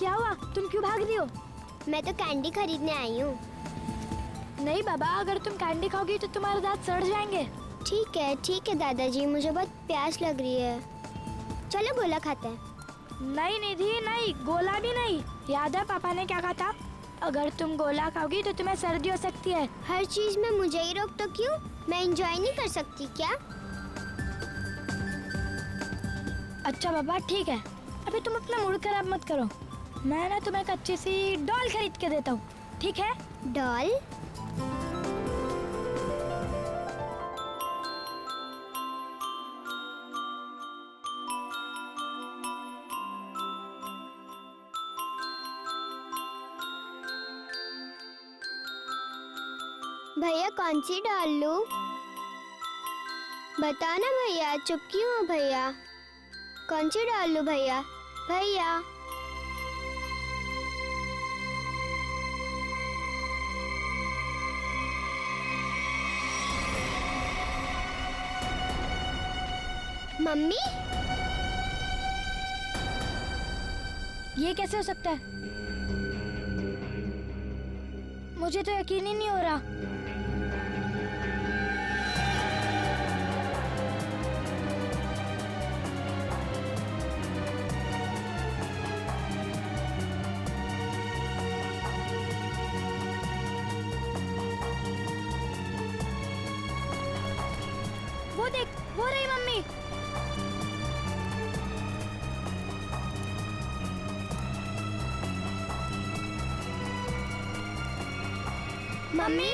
क्या हुआ? तुम क्यों भाग रही हो? मैं तो कैंडी खरीदने आई हूँ। नहीं बाबा, अगर तुम कैंडी खाओगी तो तुम्हारे दांत सड़ जाएंगे। ठीक है दादाजी, मुझे बहुत प्यास लग रही है। चलो गोला खाते हैं। नहीं निधि नहीं, गोला भी नहीं। याद है पापा ने क्या कहा था? अगर तुम गोला खाओगी तो तुम्हें सर्दी हो सकती है। हर चीज में मुझे ही रोक तो क्यों? मैं एंजॉय नहीं कर सकती क्या? अच्छा बाबा ठीक है, अभी तुम अपना मूड खराब मत करो। मैं ना तुम्हें एक अच्छी सी डॉल खरीद के देता हूँ, ठीक है? डॉल? भैया कौन सी डॉल लूं? बताओ ना भैया, चुप क्यों हो भैया? कौन सी डॉल लूं भैया? भैया मम्मी, ये कैसे हो सकता है? मुझे तो यकीन ही नहीं हो रहा। वो देख, वो रही मम्मी। मम्मी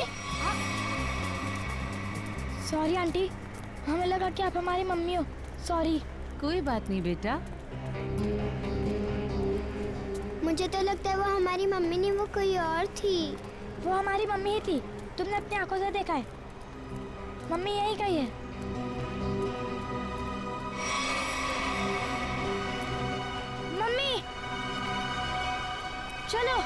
सॉरी आंटी, हमें लगा कि आप हमारी मम्मी हो। सॉरी। कोई बात नहीं बेटा। मुझे तो लगता है वो हमारी मम्मी नहीं, वो कोई और थी। वो हमारी मम्मी ही थी, तुमने अपनी आंखों से देखा है। मम्मी यही कही है। मम्मी चलो।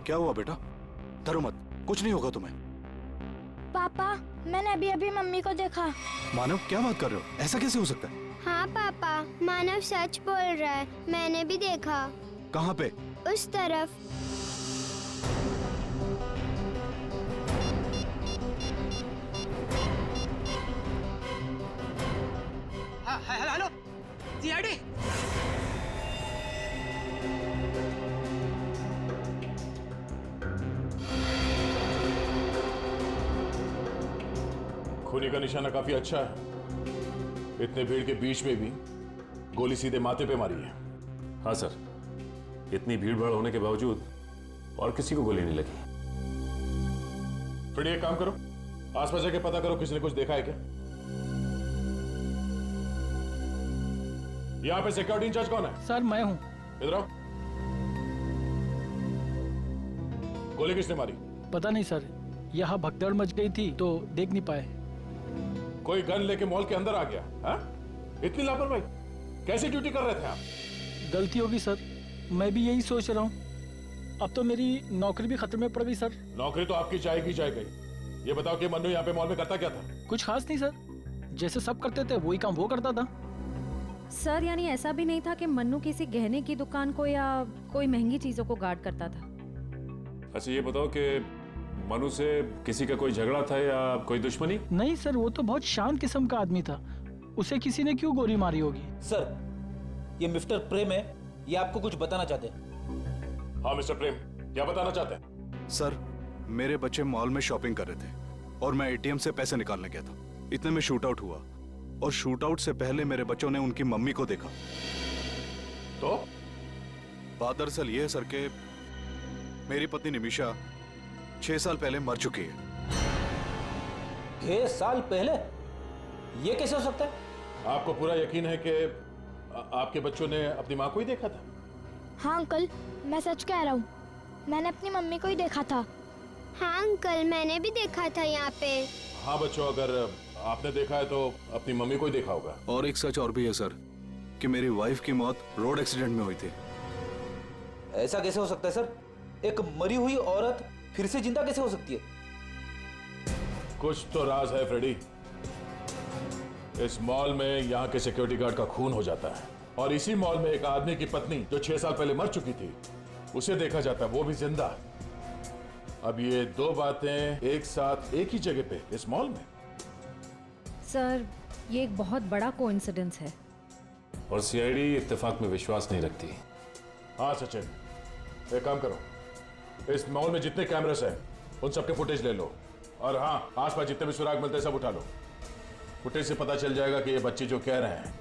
क्या हुआ बेटा? डरो मत, कुछ नहीं होगा तुम्हें। पापा मैंने अभी अभी मम्मी को देखा। मानव क्या बात कर रहे हो? ऐसा कैसे हो सकता है? हाँ पापा, मानव सच बोल रहा है, मैंने भी देखा। कहाँ पे? उस तरफ। Hello CID. खूनी का निशाना काफी अच्छा है। इतने भीड़ के बीच में भी गोली सीधे माथे पे मारी है। हाँ सर, इतनी भीड़ भाड़ होने के बावजूद और किसी को गोली नहीं लगी। फिर एक काम करो, आसपास जाके पता करो किसी ने कुछ देखा है क्या। यहाँ पे सिक्योरिटी इंचार्ज कौन है? सर मैं हूँ। इधर आओ। गोली किसने मारी? पता नहीं सर, यहाँ भगदड़ मच गई थी तो देख नहीं पाए। कोई गन लेके मॉल के अंदर आ गया? हा? इतनी लापरवाही, कैसी ड्यूटी कर रहे थे आप? गलती होगी सर, मैं भी यही सोच रहा हूँ। अब तो मेरी नौकरी भी खतरे में पड़ गई सर। नौकरी तो आपकी जाएगी जाएगी। ये बताओ कि मन्नू यहाँ पे मॉल में करता क्या था? कुछ खास नहीं सर, जैसे सब करते थे वही काम वो करता था। सर यानी ऐसा भी नहीं था कि मन्नू किसी गहने की दुकान को या कोई महंगी चीजों को गार्ड करता था? अच्छा ये बताओ कि मनु से किसी का कोई झगड़ा था या कोई दुश्मनी? नहीं सर, वो तो बहुत शांत किस्म का आदमी था। उसे किसी ने क्यों गोली मारी होगी? सर ये मिस्टर प्रेम है, ये आपको कुछ बताना चाहते हैं। हाँ मिस्टर प्रेम, क्या बताना चाहते हैं? सर मेरे बच्चे मॉल में शॉपिंग कर रहे थे और मैं एटीएम से पैसे निकालने गया था। इतने में शूट आउट हुआ और शूट आउट से पहले मेरे बच्चों ने उनकी मम्मी को देखा। तो बात दरअसल ये है सर कि मेरी पत्नी निमिषा 6 साल पहले मर चुकी है। 6 साल पहले? ये कैसे हो सकता है? आपको पूरा यकीन है कि आपके बच्चों ने अपनी माँ को ही देखा था? हाँ अंकल, मैं सच कह रहा हूँ, मैंने अपनी मम्मी को ही देखा था। हाँ अंकल, मैंने भी देखा था यहाँ पे। हाँ बच्चों, अगर आपने देखा है तो अपनी मम्मी को ही देखा होगा। और एक सच और भी है सर, कि मेरी वाइफ की मौत रोड एक्सीडेंट में हुई थी। ऐसा कैसे हो सकता है सर? एक मरी हुई औरत फिर से जिंदा कैसे हो सकती है? कुछ तो राज है फ्रेडी। इस मॉल में यहाँ के सिक्योरिटी गार्ड का खून हो जाता है और इसी मॉल में एक आदमी की पत्नी जो 6 साल पहले मर चुकी थी उसे देखा जाता है, वो भी जिंदा। अब ये दो बातें एक साथ एक ही जगह पे इस मॉल में। सर, ये एक बहुत बड़ा कोइंसिडेंस है। और सीआईडी इत्तेफाक में विश्वास नहीं रखती। हाँ सचिन, एक काम करो, इस मॉल में जितने कैमरास हैं उन सबके फुटेज ले लो और हाँ, आसपास जितने भी सुराग मिलते हैं सब उठा लो। फुटेज से पता चल जाएगा कि ये बच्चे जो कह रहे हैं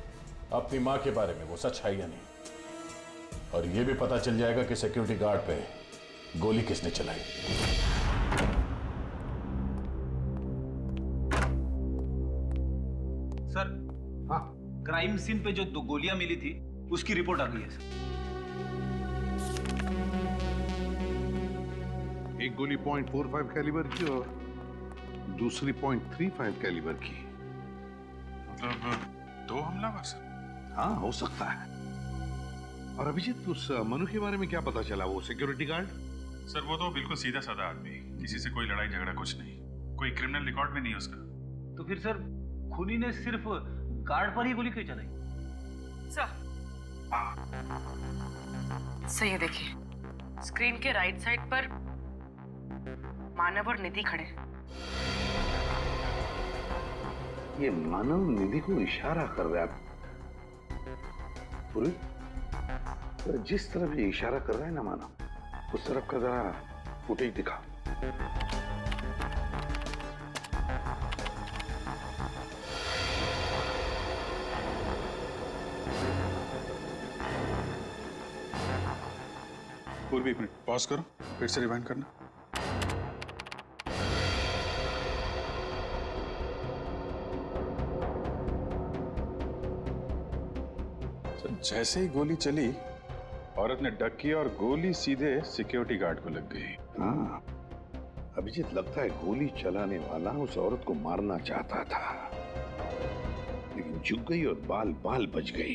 अपनी माँ के बारे में वो सच है या नहीं। और ये भी पता चल जाएगा कि सिक्योरिटी गार्ड पे गोली किसने चलाई। सर, हाँ, क्राइम सीन पे जो 2 गोलियां मिली थी उसकी रिपोर्ट आ गई है सर। एक गोली .45 कैलिबर की और दूसरी .35 कैलिबर की। मतलब 2 हमलावर सर? हाँ, हो सकता है। और अभिजीत, उस मनु के बारे में क्या पता चला? वो सिक्योरिटी गार्ड? सर वो तो बिल्कुल सीधा साधा आदमी, किसी से कोई लड़ाई झगड़ा कुछ नहीं, कोई क्रिमिनल रिकॉर्ड भी नहीं है उसका। तो फिर सर खूनी ने सिर्फ गार्ड पर ही गोली क्यों चलाई? सर ये देखिए, स्क्रीन के राइट साइड पर मानव और निधि खड़े हैं। ये मानव निधि को इशारा कर रहा है। पूरी जिस तरफ ये इशारा कर रहा है ना मानव, उस तरफ का जरा फुटेज दिखा। पूर्वी, 1 मिनट पॉज करो, फिर से रिवाइंड करना। जैसे ही गोली चली, औरत ने डक किया और गोली सीधे सिक्योरिटी गार्ड को लग गई। हाँ, अभिजीत, लगता है गोली चलाने वाला उस औरत को मारना चाहता था, लेकिन झुक गई और बाल बाल बच गई।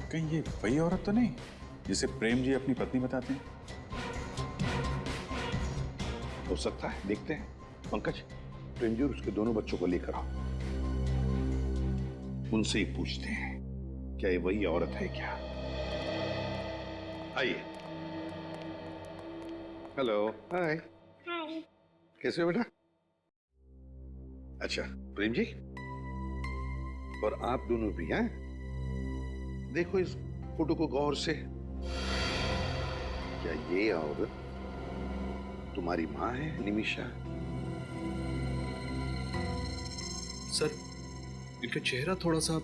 कहीं ये वही औरत तो नहीं जिसे प्रेम जी अपनी पत्नी बताते हैं? हो सकता है, देखते हैं। पंकज, प्रेम जी और उसके दोनों बच्चों को लेकर आओ, उनसे ही पूछते हैं क्या ये वही औरत है क्या। आइए। हेलो, हाय। कैसे हो बेटा? अच्छा, प्रेम जी और आप दोनों भी हैं? देखो इस फोटो को गौर से। क्या ये औरत तुम्हारी माँ है, निमिषा? सर, इनका चेहरा थोड़ा सा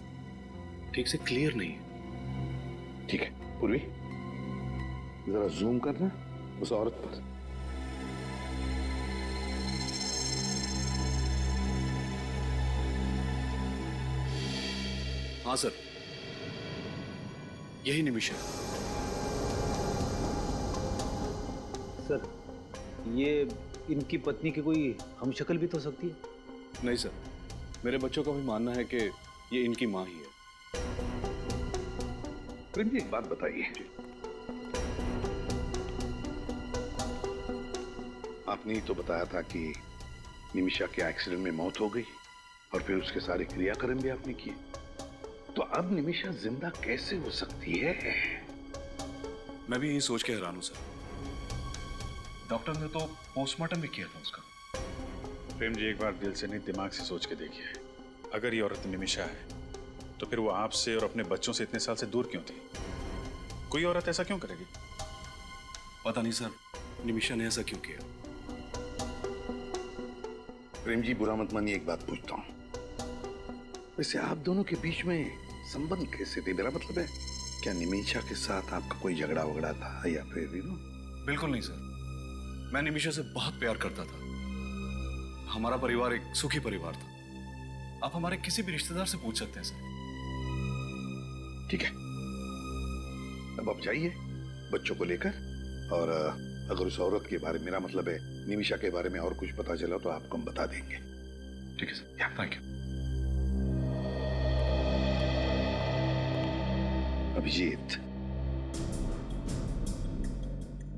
ठीक से क्लियर नहीं है। ठीक है पूर्वी, जरा जूम करना उस औरत पर। हाँ सर, यही निमिषा। सर, ये इनकी पत्नी की कोई हमशक्ल भी तो हो सकती है? नहीं सर, मेरे बच्चों का भी मानना है कि ये इनकी माँ ही है। प्रेम जी, एक बात बताइए, आपने ही तो बताया था कि निमिषा के एक्सीडेंट में मौत हो गई और फिर उसके सारे क्रियाक्रम भी आपने किए, तो अब निमिषा जिंदा कैसे हो सकती है? मैं भी यही सोच के हैरान हूं सर। डॉक्टर ने तो पोस्टमार्टम भी किया था उसका। प्रेम जी, एक बार दिल से नहीं दिमाग से सोच के देखिए, अगर ये औरत निमिषा है तो फिर वो आपसे और अपने बच्चों से इतने साल से दूर क्यों थी? कोई औरत ऐसा क्यों करेगी? पता नहीं सर, निमिषा ने ऐसा क्यों किया। प्रेम जी, बुरा मत मानिए, एक बात पूछता हूं, वैसे आप दोनों के बीच में संबंध कैसे थे? मेरा मतलब है, क्या निमिषा के साथ आपका कोई झगड़ा वगड़ा था या फिर बिल्कुल नहीं सर, मैं निमिषा से बहुत प्यार करता था। हमारा परिवार एक सुखी परिवार था। आप हमारे किसी भी रिश्तेदार से पूछ सकते हैं सर। ठीक है, अब आप जाइए बच्चों को लेकर, और अगर उस औरत के बारे में, मेरा मतलब है निमिषा के बारे में और कुछ पता चला तो आपको हम बता देंगे। ठीक है सर, थैंक यू। अभिजीत,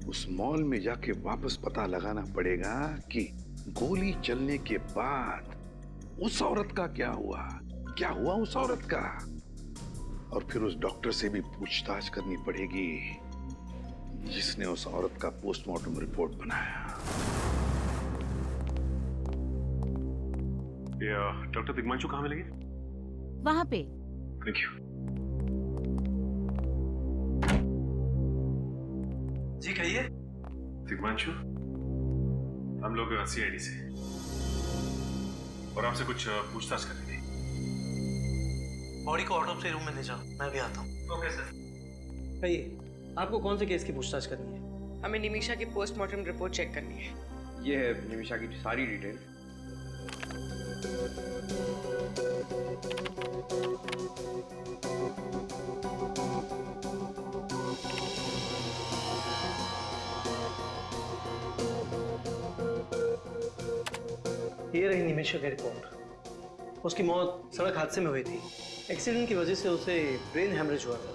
उस मॉल में जाके वापस पता लगाना पड़ेगा कि गोली चलने के बाद उस औरत का क्या हुआ उस औरत का, और फिर उस डॉक्टर से भी पूछताछ करनी पड़ेगी जिसने उस औरत का पोस्टमार्टम रिपोर्ट बनाया। डॉक्टर दिग्मांशु कहाँ मिलेंगे? वहां पे। Thank you. जी कहिए। दिग्मांशु, हम लोग CID से, और आपसे कुछ पूछताछ करनी थी। बॉडी को ऑटोप्सी रूम में ले जाओ, मैं भी आता हूँ। Okay sir. कहिए, आपको कौन से केस की पूछताछ करनी है? हमें निमिषा की पोस्टमार्टम रिपोर्ट चेक करनी है। ये है निमिषा की सारी डिटेल। ये रही निमिषा की रिपोर्ट। उसकी मौत सड़क हादसे में हुई थी। एक्सीडेंट की वजह से उसे ब्रेन हैमरेज हुआ था।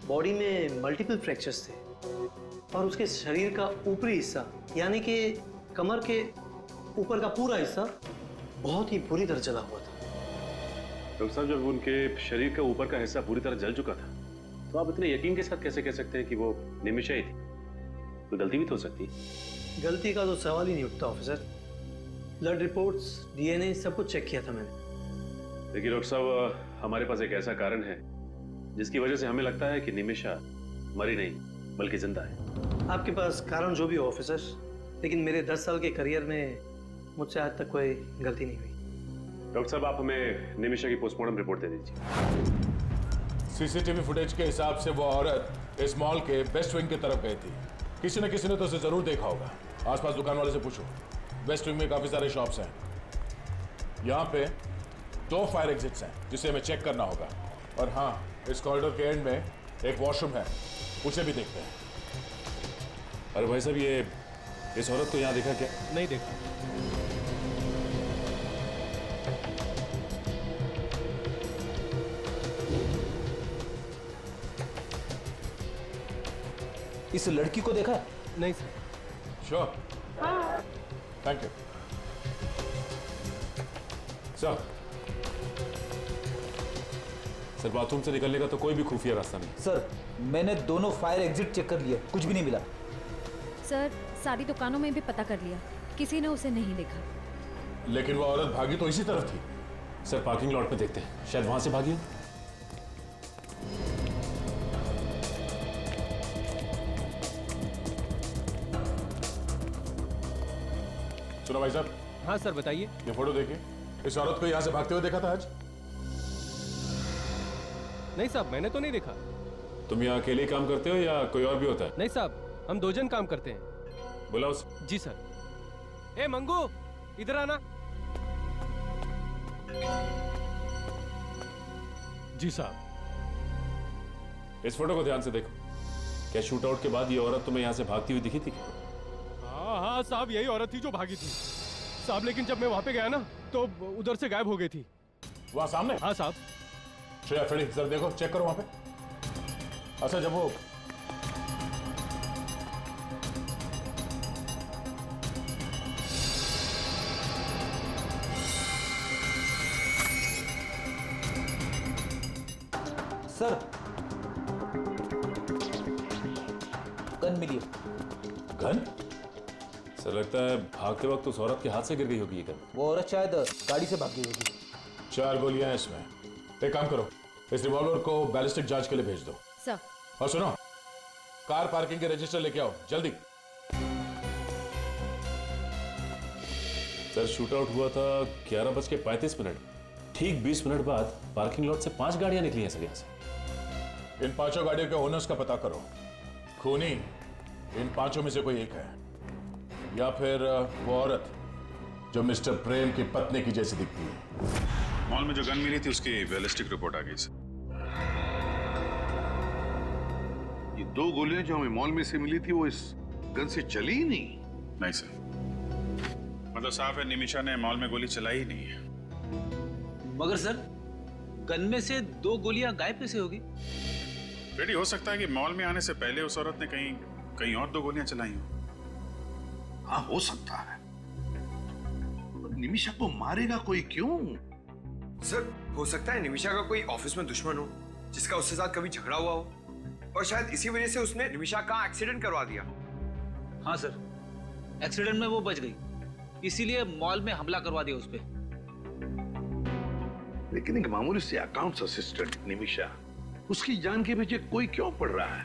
बॉडी में मल्टीपल फ्रैक्चर्स थे और उसके शरीर का ऊपरी हिस्सा यानी कि कमर के ऊपर का पूरा हिस्सा बहुत ही बुरी तरह जला हुआ था। डॉक्टर साहब, जब उनके शरीर का ऊपर का हिस्सा पूरी तरह जल चुका था तो आप इतने यकीन के साथ कैसे कह सकते हैं कि वो निमिषा ही थी? कोई गलती भी तो हो सकती है। गलती का तो सवाल ही नहीं उठता ऑफिसर। ब्लड रिपोर्ट्स, DNA सब कुछ चेक किया था मैंने। देखिए डॉक्टर साहब, हमारे पास एक ऐसा कारण है जिसकी वजह से हमें लगता है कि निमिषा मरी नहीं बल्कि जिंदा है। आपके पास कारण जो भी हो ऑफिसर, लेकिन मेरे 10 साल के करियर में मुझसे आज तक कोई गलती नहीं हुई। डॉक्टर साहब, आप हमें निमिषा की पोस्टमार्टम रिपोर्ट दे दीजिए। CCTV फुटेज के हिसाब से वो औरत इस मॉल के वेस्ट विंग की तरफ गई थी। किसी न किसी ने तो उसे जरूर देखा होगा। आसपास दुकान वाले से पूछो। वेस्ट विंग में काफी सारे शॉप्स हैं। यहाँ पे 2 फायर एग्जिट्स हैं जिसे हमें चेक करना होगा। और हाँ, इस कॉरिडोर के एंड में एक वॉशरूम है, उसे भी देखते हैं। अरे भाई साहब, ये इस औरत को यहाँ देखा क्या? नहीं देखा। इस लड़की को देखा? नहीं sir. Sure, thank you sir. Bathroom से निकलने का तो कोई भी खुफिया रास्ता नहीं। सर, मैंने दोनों फायर एग्जिट चेक कर लिए, कुछ भी नहीं मिला। सर, सारी दुकानों में भी पता कर लिया, किसी ने उसे नहीं देखा। लेकिन वो औरत भागी तो इसी तरफ थी। सर, पार्किंग लॉट पे देखते हैं, शायद वहां से भागी हो। सुनो भाई साहब। हाँ सर, बताइए। ये फोटो देखिए। इस औरत को यहाँ से भागते हुए देखा था आज? नहीं साहब, मैंने तो नहीं देखा। तुम यहाँ अकेले ही काम करते हो या कोई और भी होता है? नहीं साहब, हम 2 जन काम करते हैं। बुलाओ उसे। जी सर। ए मंगू, इधर आना। जी साहब। इस फोटो को ध्यान से देखो। क्या शूट आउट के बाद ये औरत तुम्हें यहाँ से भागती हुई दिखी थी? हाँ साहब, यही औरत थी जो भागी थी साहब। लेकिन जब मैं वहां पे गया ना तो उधर से गायब हो गई थी। वहां सामने? हाँ साहब। श्रेया, फ्रेडी, सर देखो, चेक करो वहां पे। अच्छा, जब वो सर, गन मिली। गन? सर, लगता है भागते वक्त उस औरत के हाथ से गिर गई होगी ये गन। वो औरत शायद गाड़ी से भाग गई होगी। 4 गोलियां हैं इसमें। एक काम करो, इस रिवॉल्वर को बैलिस्टिक जांच के लिए भेज दो। सर। और सुनो, कार पार्किंग के रजिस्टर लेके आओ जल्दी। सर, शूट आउट हुआ था 11:35। ठीक 20 मिनट बाद पार्किंग लॉट से 5 गाड़ियां निकली हैं सर यहाँ से। इन 5 गाड़ियों के ओनर्स का पता करो। खूनी इन 5 में से कोई एक है, या फिर वो औरत जो मिस्टर प्रेम की पत्नी की जैसी दिखती है। मॉल में जो गन मिली थी उसकी बैलिस्टिक रिपोर्ट आ गई सर। ये 2 गोलियां जो हमें मॉल में से मिली थी वो इस गन से चली ही नहीं। नहीं सर, मतलब साफ है निमिषा ने मॉल में गोली चलाई ही नहीं है। मगर सर, गन में से 2 गोलियां गायब कैसे होगी? रेडी हो सकता है कि मॉल में आने से पहले उस औरत ने कहीं और 2 गोलियां चलाई हो। हाँ, हो सकता है। निमिषा को मारेगा कोई क्यों? सर, हो सकता है निमिषा का कोई ऑफिस में दुश्मन हो जिसका उसके साथ कभी झगड़ा हुआ हो, और शायद इसी वजह से उसने निमिषा का एक्सीडेंट करवा दिया। हाँ सर, एक्सीडेंट में वो बच गई, इसीलिए मॉल में हमला करवा दिया उस पे। लेकिन एक मामूली से अकाउंट्स असिस्टेंट निमिषा, उसकी जान के पीछे कोई क्यों पड़ रहा है?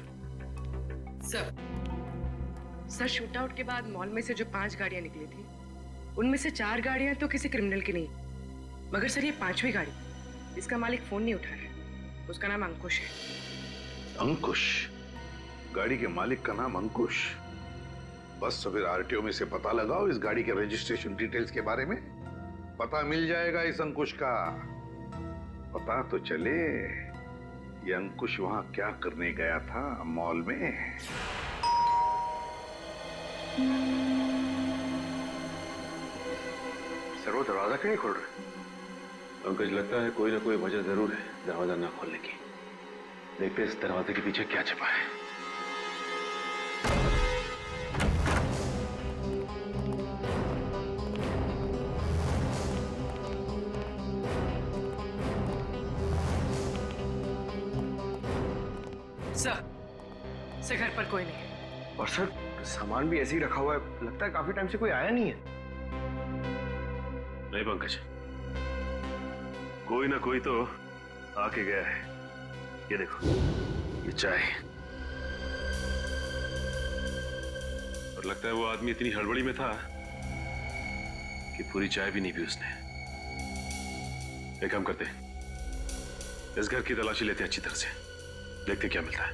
सर शूट आउट के बाद मॉल में से जो 5 गाड़ियां निकली थी, उनमें से 4 गाड़ियां तो किसी क्रिमिनल की नहीं, मगर सर ये 5वीं गाड़ी, इसका मालिक फोन नहीं उठा रहा है। उसका नाम अंकुश है। अंकुश? गाड़ी के मालिक का नाम अंकुश? बस तो फिर आरटीओ में से पता लगाओ इस गाड़ी के रजिस्ट्रेशन डिटेल्स के बारे में, पता मिल जाएगा इस अंकुश का। पता तो चले ये अंकुश वहां क्या करने गया था मॉल में। सर, वो दरवाजा क्यों नहीं खोल रहे? पंकज, लगता है कोई ना कोई वजह जरूर है दरवाजा ना खोलने की। देखते इस दरवाजे के पीछे क्या छिपा है। सर घर पर कोई नहीं है। और सर, सामान भी ऐसे ही रखा हुआ है, लगता है काफी टाइम से कोई आया नहीं है। नहीं पंकज, कोई ना कोई तो आके गया है। ये देखो, ये चाय, और लगता है वो आदमी इतनी हड़बड़ी में था कि पूरी चाय भी नहीं पी उसने। एक काम करते, इस घर की तलाशी लेते अच्छी तरह से, देखते क्या मिलता है।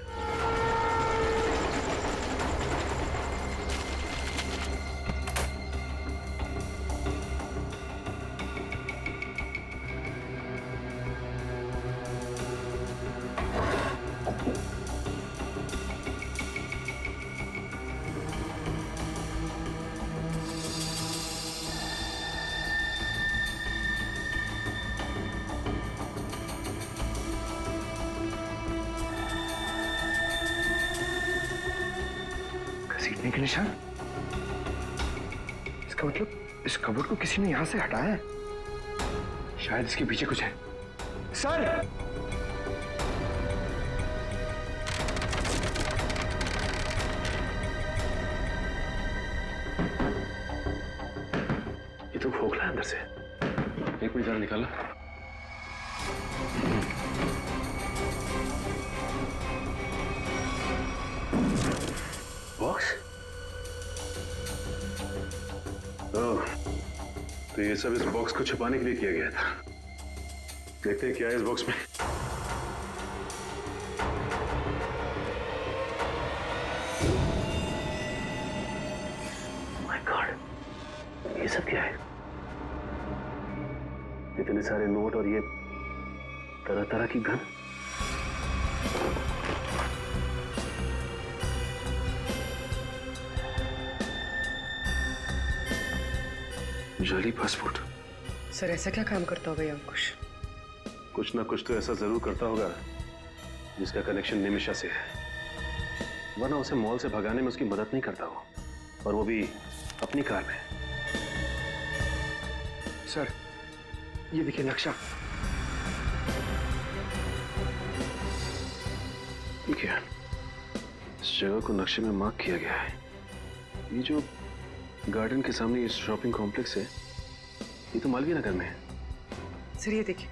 घसीटने के निशान? इसका मतलब इस कबर्ड को किसी ने यहां से हटाया है। शायद इसके पीछे कुछ है। सर! ये तो खोखला है अंदर से। एक मिनट जरा निकाला। बॉक्स? ओह, तो ये सब इस बॉक्स को छुपाने के लिए किया गया था। देखते हैं क्या है इस बॉक्स में। माय गॉड, ये सब क्या है? इतने सारे नोट और ये तरह तरह की गन। जाली पासपोर्ट। सर ऐसा क्या काम करता होगा ये अंकुश? कुछ ना कुछ तो ऐसा जरूर करता होगा जिसका कनेक्शन निमिषा से है, वरना उसे मॉल से भगाने में उसकी मदद नहीं करता हो, और वो भी अपनी कार में। सर, ये देखिए नक्शा। ठीक है, इस जगह को नक्शे में मार्क किया गया है। ये जो गार्डन के सामने इस शॉपिंग कॉम्प्लेक्स है, ये तो मालवीय नगर में है। सर ये देखिए,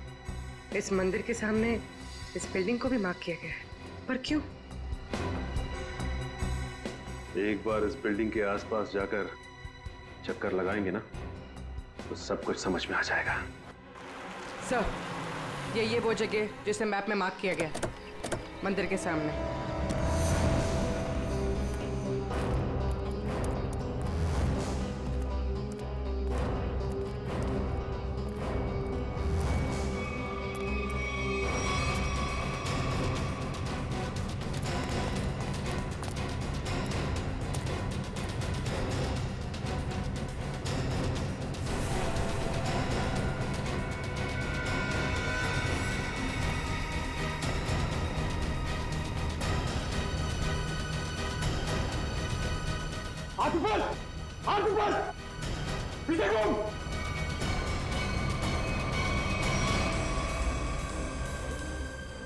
इस मंदिर के सामने इस बिल्डिंग को भी मार्क किया गया है, पर क्यों? एक बार इस बिल्डिंग के आसपास जाकर चक्कर लगाएंगे ना, तो सब कुछ समझ में आ जाएगा। सर ये वो जगह जिसे मैप में मार्क किया गया है, मंदिर के सामने।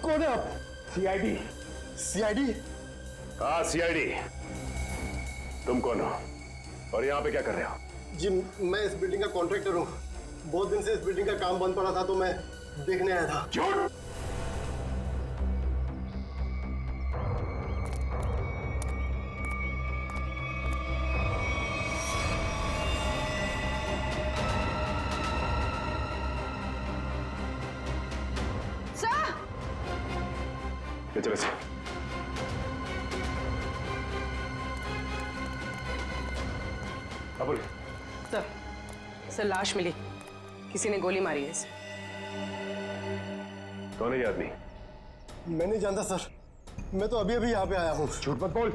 कौन है आप? सीआईडी। सीआईडी? हाँ सीआईडी। तुम कौन हो और यहाँ पे क्या कर रहे हो? जी मैं इस बिल्डिंग का कॉन्ट्रैक्टर हूँ। बहुत दिन से इस बिल्डिंग का काम बंद पड़ा था तो मैं देखने आया था। झूठ! चले से। सर लाश मिली, किसी ने गोली मारी है इसे। कौन है ये आदमी? मैं नहीं जानता सर, मैं तो अभी अभी यहाँ पे आया हूँ। झूठ मत बोल,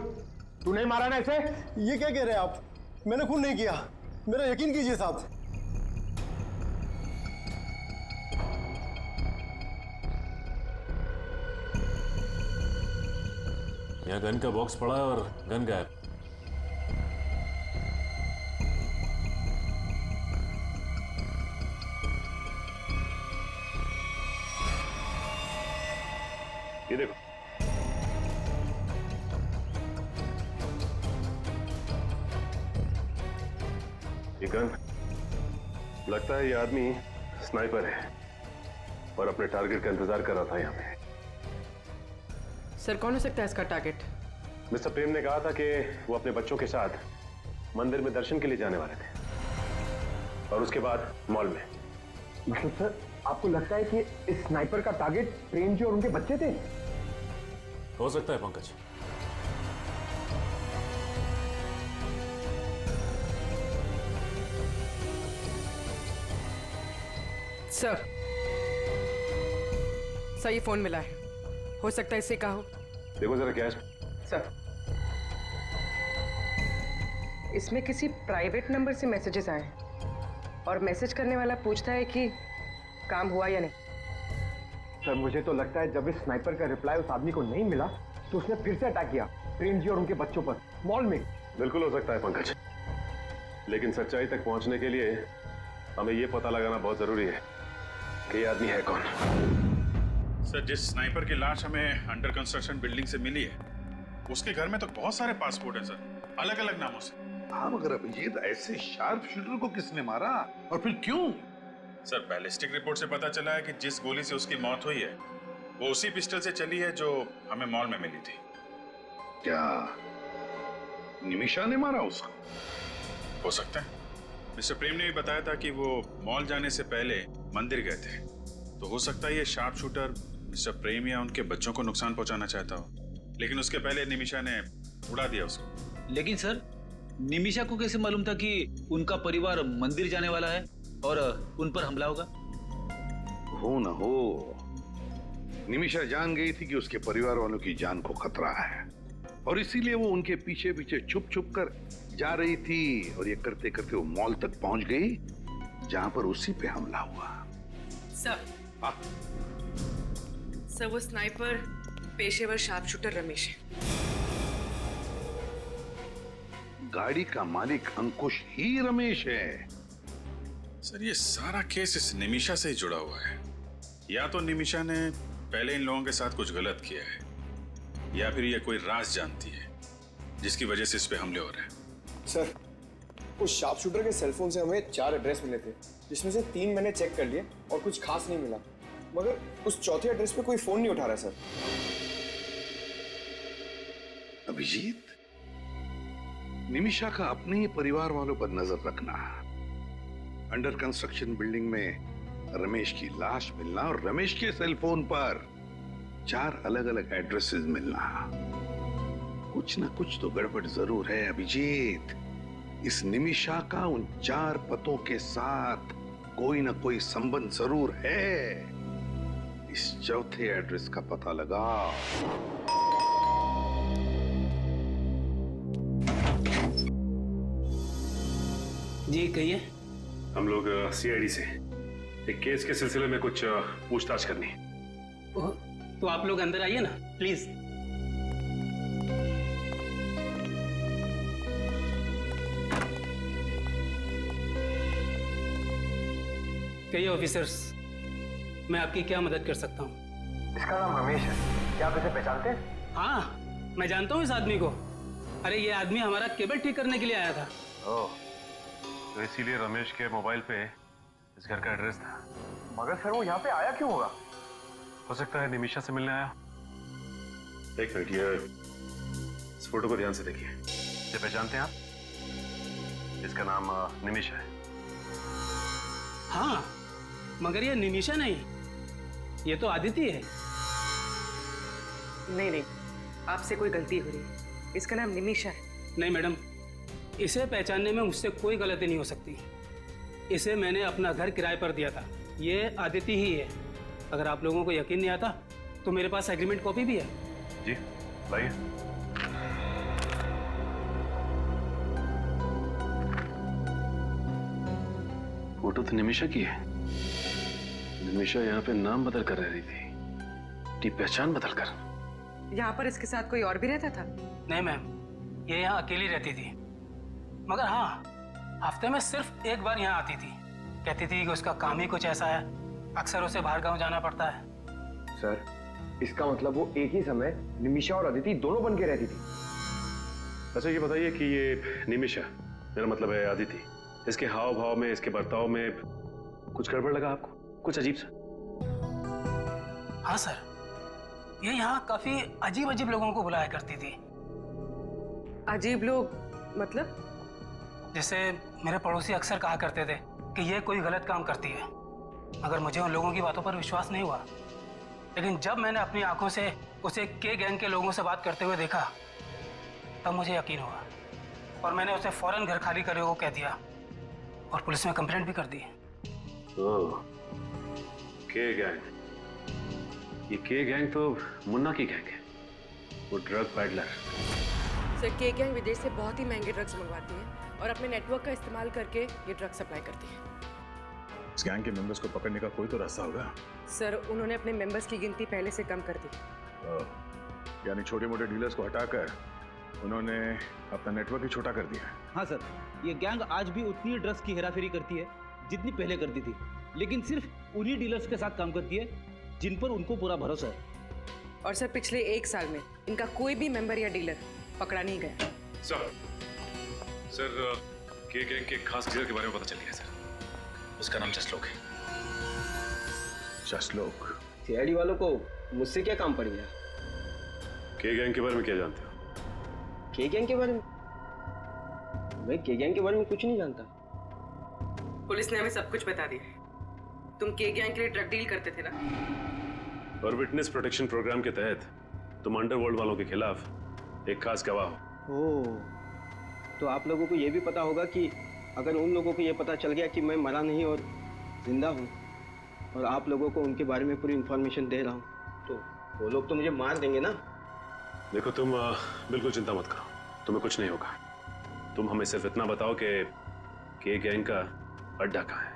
तू नहीं मारा ना इसे? ये क्या कह रहे हैं आप? मैंने खून नहीं किया, मेरा यकीन कीजिए साहब। यहाँ गन का बॉक्स पड़ा है और गन गायब। ये देखो, ये गन, लगता है ये आदमी स्नाइपर है और अपने टारगेट का इंतजार कर रहा था यहाँ पे। सर कौन हो सकता है इसका टारगेट? मिस्टर प्रेम ने कहा था कि वो अपने बच्चों के साथ मंदिर में दर्शन के लिए जाने वाले थे और उसके बाद मॉल में। मतलब सर आपको लगता है कि इस स्नाइपर का टारगेट प्रेम जी और उनके बच्चे थे? हो सकता है पंकज। सर ये फोन मिला है, हो सकता है इससे कहा हो। देखो जरा क्या है सर इसमें किसी प्राइवेट नंबर से मैसेजेस आए और मैसेज करने वाला पूछता है कि काम हुआ या नहीं। सर मुझे तो लगता है जब इस स्नाइपर का रिप्लाई उस आदमी को नहीं मिला तो उसने फिर से अटैक किया प्रेम जी और उनके बच्चों पर मॉल में। बिल्कुल हो सकता है पंकज, लेकिन सच्चाई तक पहुंचने के लिए हमें यह पता लगाना बहुत जरूरी है कि यह आदमी है कौन। सर जिस स्नाइपर की लाश हमें अंडर कंस्ट्रक्शन बिल्डिंग से मिली है उसके घर में तो बहुत सारे पासपोर्ट हैं सर, अलग अलग नामों से। हाँ मगर अभिजीत ऐसे शार्प शूटर को किसने मारा और फिर क्यों? सर बैलिस्टिक रिपोर्ट से पता चला है कि जिस गोली से उसकी मौत हुई है वो उसी पिस्टल से चली है जो हमें मॉल में मिली थी। क्या निमिषा ने मारा उसको? हो सकता है। मिस्टर प्रेम ने भी बताया था कि वो मॉल जाने से पहले मंदिर गए थे, तो हो सकता है ये शार्प शूटर मिस्टर प्रेम या उनके बच्चों को नुकसान पहुंचाना चाहता हो, लेकिन उसके पहले निमिषा ने उड़ा दिया उसको। लेकिन सर निमिषा को कैसे मालूम था कि उनका परिवार मंदिर जाने वाला है और उन पर हमला होगा? हो न हो, निमिषा जान गई थी कि उसके परिवार वालों की जान को खतरा है और इसीलिए वो उनके पीछे पीछे छुप छुप कर जा रही थी और ये करते करते वो मॉल तक पहुंच गई जहां पर उसी पे हमला हुआ। सर सर वो स्नाइपर पेशेवर शार्प शूटर रमेश है। गाड़ी का मालिक अंकुश ही रमेश है। सर ये सारा केस इस निमिषा से ही जुड़ा हुआ है। या तो निमिषा ने पहले इन लोगों के साथ कुछ गलत किया है या फिर ये कोई राज जानती है जिसकी वजह से इस पे हमले हो रहे हैं। सर उस शार्प शूटर के सेलफोन से हमें 4 एड्रेस मिले थे जिसमें से 3 मैंने चेक कर लिए और कुछ खास नहीं मिला, मगर उस चौथे एड्रेस पे कोई फोन नहीं उठा रहा सर। अभिजीत, निमिषा का अपने ही परिवार वालों पर नजर रखना, अंडर कंस्ट्रक्शन बिल्डिंग में रमेश की लाश मिलना और रमेश के सेलफोन पर 4 अलग अलग एड्रेसेस मिलना, कुछ ना कुछ तो गड़बड़ जरूर है अभिजीत। इस निमिषा का उन 4 पतों के साथ कोई ना कोई संबंध जरूर है। इस चौथे एड्रेस का पता लगाओ। जी कहिए। हम लोग सीआईडी से एक केस के सिलसिले में कुछ पूछताछ करनी है। तो आप लोग अंदर आइए ना प्लीज। कहिए ऑफिसर्स, मैं आपकी क्या मदद कर सकता हूँ? इसका नाम रमेश है, क्या आप इसे पहचानते हैं? हाँ, मैं जानता हूँ इस आदमी को। अरे ये आदमी हमारा केबल ठीक करने के लिए आया था। ओह, तो इसीलिए रमेश के मोबाइल पे इस घर का एड्रेस था। मगर सर वो यहाँ पे आया क्यों होगा? हो सकता है निमिषा से मिलने आया। एक मिनट, ये इस फोटो को ध्यान से देखिए। इसे पहचानते हैं आप? इसका नाम निमिषा है। हाँ, मगर ये निमिषा नहीं, ये तो आदिति है। नहीं, आपसे कोई गलती हो रही है। इसका नाम निमिषा है। नहीं मैडम, इसे पहचानने में मुझसे कोई गलती नहीं हो सकती। इसे मैंने अपना घर किराए पर दिया था। ये आदिति ही है। अगर आप लोगों को यकीन नहीं आता तो मेरे पास एग्रीमेंट कॉपी भी है। जी, लाइए। फोटो तो निमिषा की है। निमिषा यहाँ पे नाम बदल कर रह रही थी, अपनी पहचान बदल कर। यहाँ पर इसके साथ कोई और भी रहता था? नहीं मैम, ये यहाँ अकेली रहती थी। मगर हाँ, हफ्ते में सिर्फ एक बार यहाँ आती थी। कहती थी कि उसका काम ही कुछ ऐसा है, अक्सर उसे बाहर गांव जाना पड़ता है। सर, इसका मतलब वो एक ही समय निमिषा और अदिति दोनों बन के रहती थी। अच्छा ये बताइए कि ये निमिषा, मेरा मतलब है आदिति, इसके हाव भाव में, इसके बर्ताव में कुछ गड़बड़ लगा आपको? कुछ अजीब सा? हाँ सर, ये यहाँ काफी अजीब अजीब लोगों को बुलाया करती थी। अजीब लोग मतलब? जैसे मेरे पड़ोसी अक्सर कहा करते थे कि ये कोई गलत काम करती है, मगर मुझे उन लोगों की बातों पर विश्वास नहीं हुआ। लेकिन जब मैंने अपनी आंखों से उसे के गैंग के लोगों से बात करते हुए देखा, तब मुझे यकीन हुआ और मैंने उसे फौरन घर खाली करने को कह दिया और पुलिस में कंप्लेंट भी कर दी। ओह, के गैंग। ये के गैंग तो मुन्ना की गैंग है, वो ड्रग पैडलर। सर, के गैंग विदेश से बहुत ही महंगे ड्रग्स मंगवाती है और अपने नेटवर्क का इस्तेमाल करके ये ड्रग सप्लाई करती है। इस गैंग के मेंबर्स को पकड़ने का कोई तो रास्ता होगा। सर, उन्होंने अपने मेंबर्स की गिनती पहले से कम कर दी। यानी छोटे मोटे डीलर्स को हटाकर उन्होंने अपना नेटवर्क ही छोटा कर दिया। हाँ सर, ये गैंग आज भी उतनी ड्रग्स की हेराफेरी करती है जितनी पहले करती थी, लेकिन सिर्फ उन्हीं डीलर्स के साथ काम करती है जिन पर उनको पूरा भरोसा है। और सर, पिछले 1 साल में इनका कोई भी मेंबर या डीलर पकड़ा नहीं गया। सर, के गैंग के खास डीलर के बारे में पता चल गया सर। उसका नाम जसलोक है। जसलोक? सीआईडी वालों को मुझसे क्या काम पड़ गया? के गैंग के बारे में क्या जानते हो? के गैंग के बारे में? मैं के गैंग के बारे में कुछ नहीं जानता। पुलिस ने हमें सब कुछ बता दिया। तुम के गैंग के लिए ड्रग डील करते थे ना? और विटनेस प्रोटेक्शन प्रोग्राम के तहत तुम अंडरवर्ल्ड वालों के खिलाफ एक खास गवाह हो। ओह, तो आप लोगों को ये भी पता होगा कि अगर उन लोगों को ये पता चल गया कि मैं मरा नहीं और जिंदा हूँ और आप लोगों को उनके बारे में पूरी इंफॉर्मेशन दे रहा हूँ, तो वो लोग तो मुझे मार देंगे ना? देखो तुम बिल्कुल चिंता मत करो, तुम्हें कुछ नहीं होगा। तुम हमें सिर्फ इतना बताओ कि के गैंग का अड्डा कहाँ है।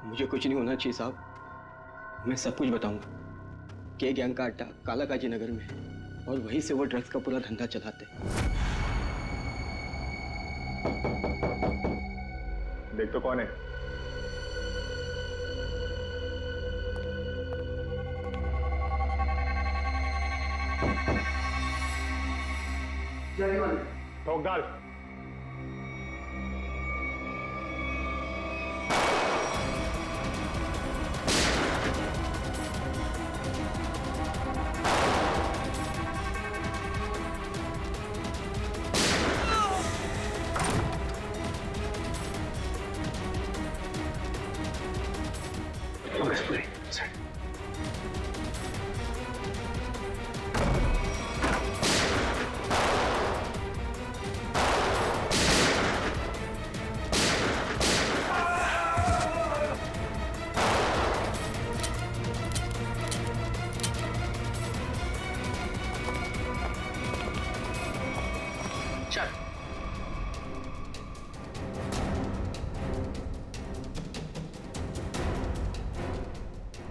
मुझे कुछ नहीं होना चाहिए साहब, मैं सब कुछ बताऊंगा। के गैंग का अड्डा कालाकाजी नगर में है और वहीं से वो ड्रग्स का पूरा धंधा चलाते हैं। देख तो कौन है? ठोक डाल।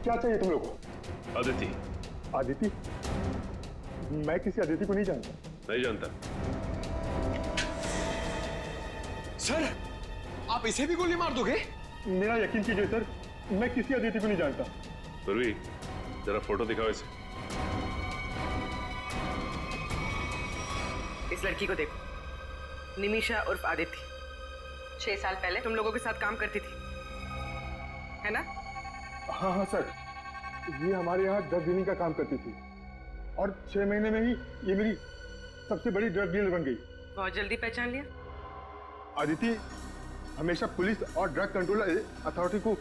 क्या चाहिए तुम लोग को? अदिति। आदिति? मैं किसी अदिति को नहीं जानता। नहीं जानता? सर, आप इसे भी गोली मार दोगे? मेरा यकीन कीजिए सर, मैं किसी अदिति को नहीं जानता। पूर्वी, जरा फोटो दिखाओ इसे। इस लड़की को देखो, निमिषा उर्फ आदिति। 6 साल पहले तुम लोगों के साथ काम करती थी, है ना? हाँ हाँ सर, ये हमारे यहाँ ड्रग डीलिंग का काम करती थी और 6 महीने में ही ये मेरी सबसे बड़ी ड्रग डीलर बन गई। बहुत जल्दी पहचान लिया। आदिति हमेशा पुलिस और ड्रग कंट्रोल अथॉरिटी को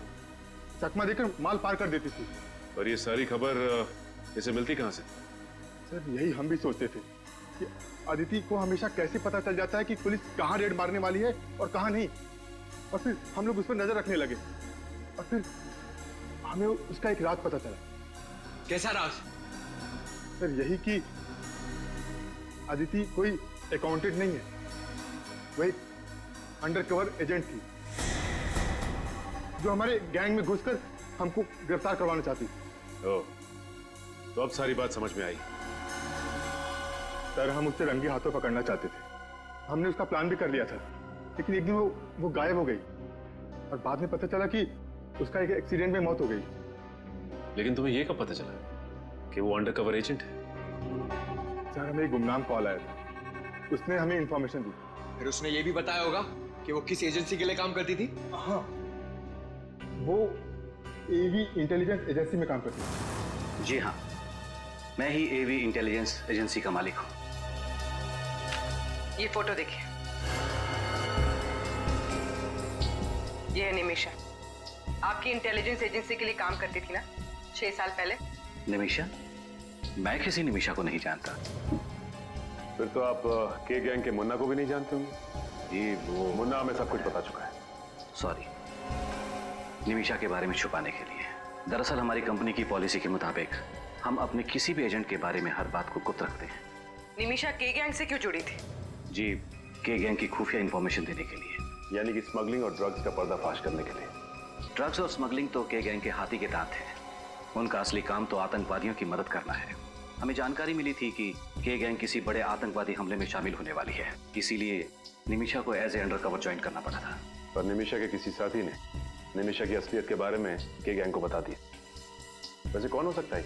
चकमा देकर माल पार कर देती थी। और ये सारी खबर इसे मिलती कहाँ से? सर यही हम भी सोचते थे कि आदिति को हमेशा कैसे पता चल जाता है कि पुलिस कहाँ रेड मारने वाली है और कहाँ नहीं, और फिर हम लोग उस पर नजर रखने लगे और फिर हमें उसका एक राज पता चला। कैसा राज? सर यही कि आदिति कोई अकाउंटेंट नहीं है, वह एक अंडरकवर एजेंट थी जो हमारे गैंग में घुसकर हमको गिरफ्तार करवाना चाहती थी। ओह, तो अब सारी बात समझ में आई। सर हम उससे रंगे हाथों पकड़ना चाहते थे, हमने उसका प्लान भी कर लिया था, लेकिन एक दिन वो गायब हो गई और बाद में पता चला कि उसका एक एक्सीडेंट में मौत हो गई। लेकिन तुम्हें ये कब पता चला कि वो अंडरकवर एजेंट है? सर हमें एक गुमनाम कॉल आया था, उसने हमें इंफॉर्मेशन दी। फिर उसने ये भी बताया होगा कि वो किस एजेंसी के लिए काम करती थी? हाँ, वो एवी इंटेलिजेंस एजेंसी में काम करती थी। जी हाँ, मैं ही एवी इंटेलिजेंस एजेंसी का मालिक हूँ। ये फोटो देखिए, ये है निमिषा, आपकी इंटेलिजेंस एजेंसी के लिए काम करती थी ना 6 साल पहले? निमिषा? मैं किसी निमिषा को नहीं जानता। फिर तो आप के गैंग के मुन्ना को भी नहीं जानते होंगे। ये वो मुन्ना हमें सब कुछ बता चुका है। सॉरी, निमिषा के बारे में छुपाने के लिए। दरअसल हमारी कंपनी की पॉलिसी के मुताबिक हम अपने किसी भी एजेंट के बारे में हर बात को गुप्त रखते हैं। निमिषा के गैंग से क्यों जुड़ी थी? जी, के गैंग की खुफिया इंफॉर्मेशन देने के लिए। यानी कि स्मगलिंग और ड्रग्स का पर्दाफाश करने के लिए। ड्रग्स और स्मगलिंग तो के गैंग के हाथी के दांत है। उनका असली काम तो आतंकवादियों की मदद करना है। हमें जानकारी मिली थी कि के गैंग किसी बड़े आतंकवादी हमले में शामिल होने वाली है, इसीलिए निमिषा को एज ए अंडरकवर ज्वाइन करना पड़ा था। पर निमिषा के किसी साथी ने निमिषा की असलियत के बारे में के गैंग को बता दिया। वैसे कौन हो सकता है?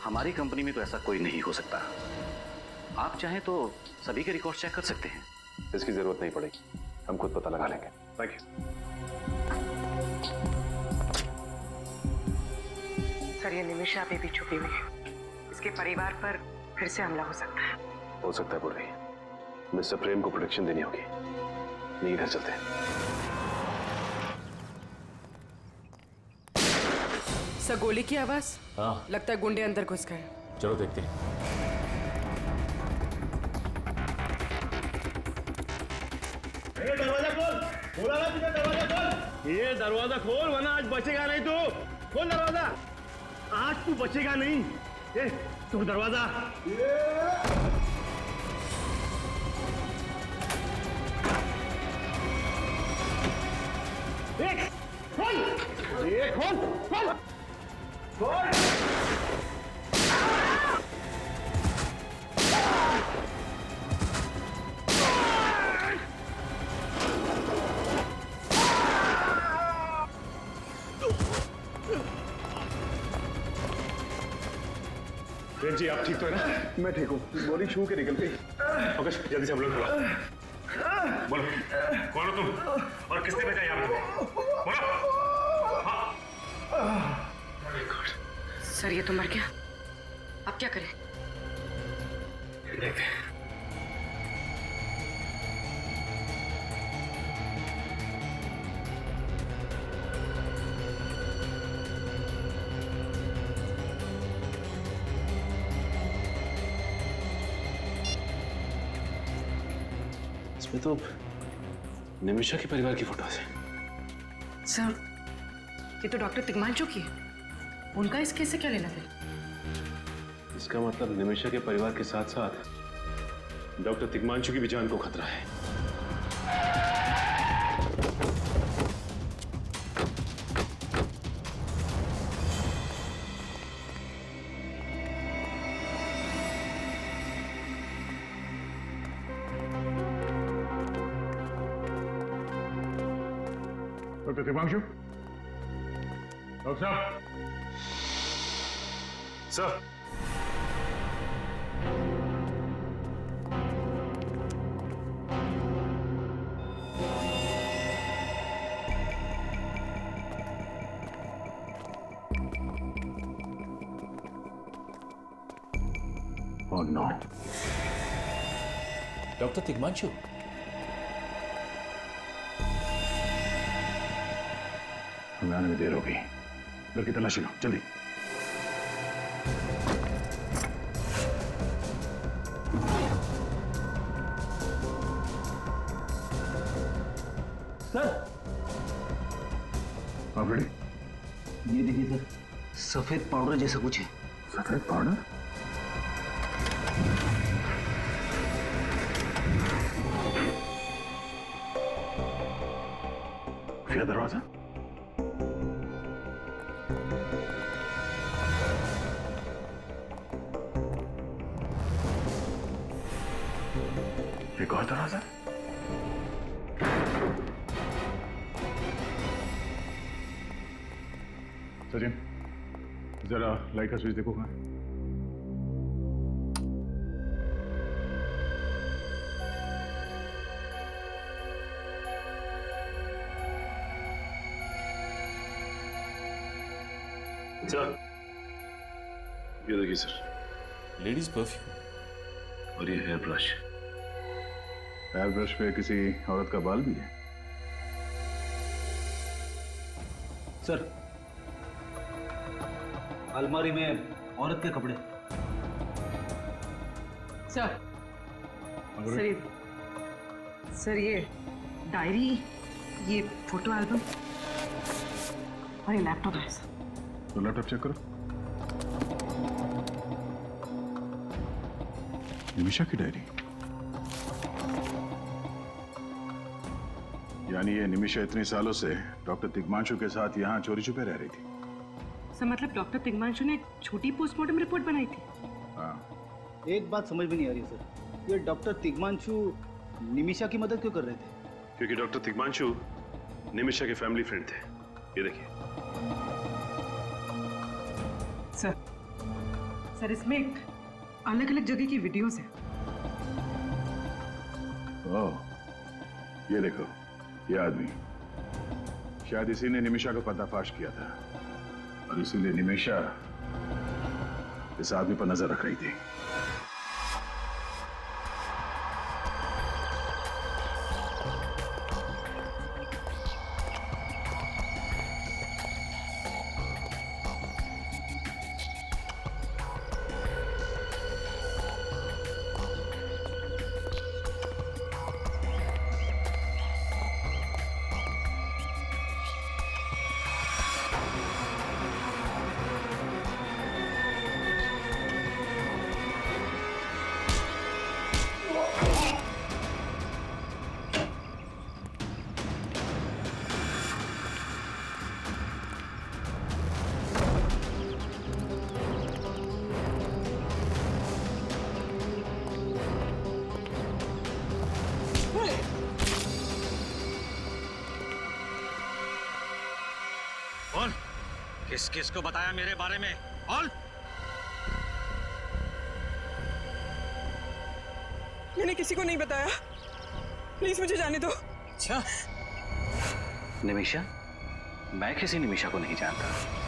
हमारी कंपनी में तो ऐसा कोई नहीं हो सकता। आप चाहें तो सभी के रिकॉर्ड चेक कर सकते हैं। इसकी जरूरत नहीं पड़ेगी, हम खुद पता लगा लेंगे। Thank you. सर ये निमिषा अभी भी छुपी हुई है, इसके परिवार पर फिर से हमला हो सकता है। हो सकता है पूर्वी। मिस्टर प्रेम को प्रोटेक्शन देनी होगी। नहीं, इधर चलते हैं। सर गोली की आवाज? हाँ, लगता है गुंडे अंदर घुस गए। चलो देखते हैं। दरवाजा खोल, बोला ना तुझे दरवाजा खोल। ये दरवाजा खोल वरना आज बचेगा नहीं तू। खोल दरवाजा, आज तू बचेगा नहीं। ये तू दरवाजा। खोल, ये खोल, खोल, खोल। प्रेम जी, आप ठीक तो है ना? मैं ठीक हूँ, गोली छू के निकल गई। ओके, जल्दी से हम लोग बुलाओ। बोलो, कौन हो तुम और किसने भेजा यहाँ पे? बोलो। सर ये तो मर गया, अब क्या करें? देखते हैं। इसमें तो निमिषा के परिवार की फोटो है। सर ये तो डॉक्टर तिग्मांशु की है, उनका इस केस से क्या लेना देना? इसका मतलब निमिषा के परिवार के साथ साथ डॉक्टर तिग्मांशु की भी जान को खतरा है। डॉक्टर तिग्मांशु, डॉक्टर साहब। Sir, Oh no. Doctor Tigmanshu, हमें आने में देर हो गई। घर की तलाशी लो जल्दी। सर, आप रेडी? ये देखिए सर, सफेद पाउडर जैसा कुछ है। सफेद पाउडर? फिर दरवाजा? एक और दरवाजा? सचिन, जरा लाइट का स्विच देखो। कहाँ सर, ये देखिए सर, लेडीज परफ्यूम और ये हेयर ब्रश। हेयर ब्रश पे किसी औरत का बाल भी है? सर, अलमारी में औरत के कपड़े। सर, सर ये डायरी, ये फोटो एल्बम और ये लैपटॉप है सर। तो लैपटॉप चेक करो। निमिषा की डायरी, यानी ये निमिषा इतने सालों से डॉक्टर तिग्मांशु के साथ यहाँ चोरी छुपे रह रही थी। सर मतलब डॉक्टर तिग्मांशु ने छोटी पोस्टमार्टम रिपोर्ट बनाई थी? हाँ। एक बात समझ में नहीं आ रही सर, ये डॉक्टर तिग्मांशु निमिषा की मदद क्यों कर रहे थे? क्योंकि डॉक्टर तिग्मांशु निमिषा के फैमिली फ्रेंड थे। ये देखिए। सर इसमें अलग अलग जगह की वीडियोस है। ओह, ये देखो, ये आदमी शायद इसी ने निमिषा को पर्दाफाश किया था और इसीलिए निमिषा इस आदमी पर नजर रख रही थी। बोल, किस किस को बताया मेरे बारे में? बोल। मैंने किसी को नहीं बताया, प्लीज मुझे जाने दो। अच्छा, निमिषा? मैं किसी निमिषा को नहीं जानता।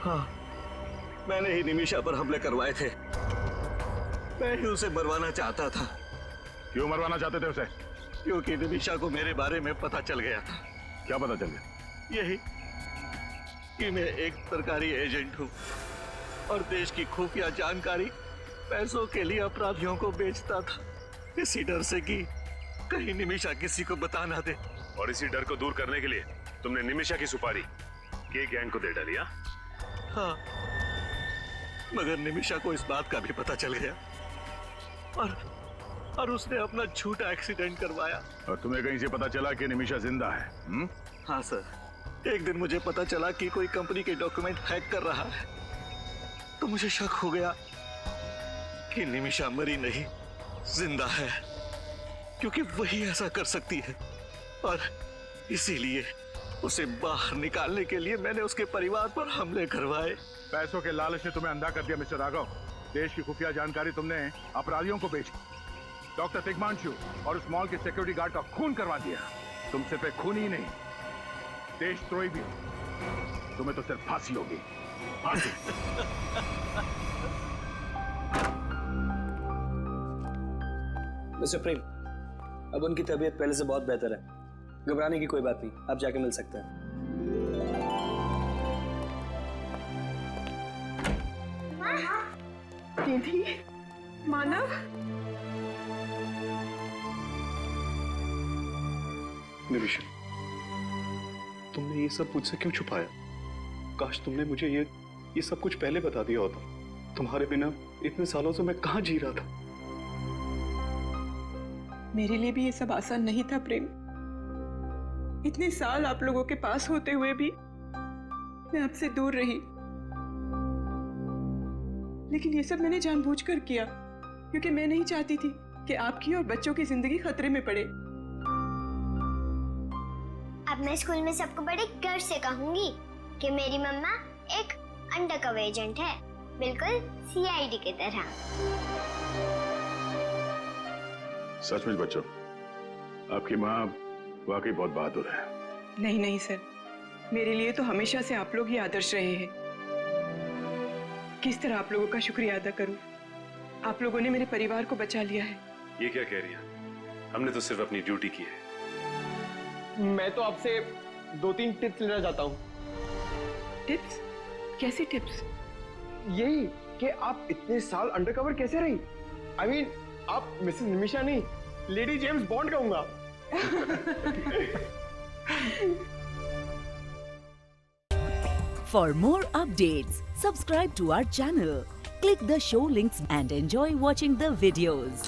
हाँ, मैंने ही निमिषा पर हमले करवाए थे। मैं ही उसे मरवाना चाहता था। क्यों मरवाना चाहते थे उसे? क्योंकि निमिषा को मेरे बारे में पता चल गया था। क्या पता चल गया? यही कि मैं एक सरकारी एजेंट हूँ और देश की खुफिया जानकारी पैसों के लिए अपराधियों को बेचता था। इसी डर से कि कहीं निमिषा किसी को बता ना दे। और इसी डर को दूर करने के लिए तुमने निमिषा की सुपारी के गैंग को दे डाली? हाँ, मगर निमिषा को इस बात का भी पता चल गया और उसने अपना झूठा एक्सीडेंट करवाया। और तुम्हें कहीं से पता चला कि निमिषा जिंदा है? हाँ सर, एक दिन मुझे पता चला कि कोई कंपनी के डॉक्यूमेंट हैक कर रहा है, तो मुझे शक हो गया कि निमिषा मरी नहीं, जिंदा है, क्योंकि वही ऐसा कर सकती है। और इसीलिए उसे बाहर निकालने के लिए मैंने उसके परिवार पर हमले करवाए। पैसों के लालच ने तुम्हें अंधा कर दिया मिस्टर राघव। देश की खुफिया जानकारी तुमने अपराधियों को बेची, डॉक्टर तिग्मांशु और उस मॉल के सिक्योरिटी गार्ड का खून करवा दिया। तुम सिर्फ एक खूनी ही नहीं, देशद्रोही भी हो। तुम्हें तो सिर्फ फांसी होगी, फांसी। मिस्टर प्रेम, अब उनकी तबीयत पहले से बहुत बेहतर है, घबराने की कोई बात नहीं, आप जाके मिल सकते हैं। दीदी, मानव, निमिषा, तुमने ये सब मुझसे क्यों छुपाया? काश तुमने मुझे ये सब कुछ पहले बता दिया होता। तुम्हारे बिना इतने सालों से मैं कहाँ जी रहा था। मेरे लिए भी ये सब आसान नहीं था प्रेम। इतने साल आप लोगों के पास होते हुए भी मैं आपसे दूर रही, लेकिन ये सब मैंने जानबूझकर किया, क्योंकि मैं नहीं चाहती थी कि आपकी और बच्चों की जिंदगी खतरे में पड़े। अब मैं स्कूल में सबको बड़े गर्व से कहूंगी कि मेरी मम्मा एक अंडरकवर एजेंट है, बिल्कुल सीआईडी की तरह। सचमुच बच्चों, आपकी माँ वाकई बहुत बहादुर है। नहीं नहीं सर, मेरे लिए तो हमेशा से आप लोग ही आदर्श रहे हैं। किस तरह आप लोगों का शुक्रिया अदा करूं? आप लोगों ने मेरे परिवार को बचा लिया है। ये क्या कह रही है? हमने तो सिर्फ अपनी ड्यूटी की है। मैं तो आपसे 2-3 टिप्स लेना चाहता हूँ। टिप्स? कैसी टिप्स? यही कि आप इतने साल अंडरकवर कैसे रही? I mean, आप मिसेस निमिषा नहीं, लेडी जेम्स बॉन्ड कहूंगा। For more updates, subscribe to our channel, click the show links and enjoy watching the videos.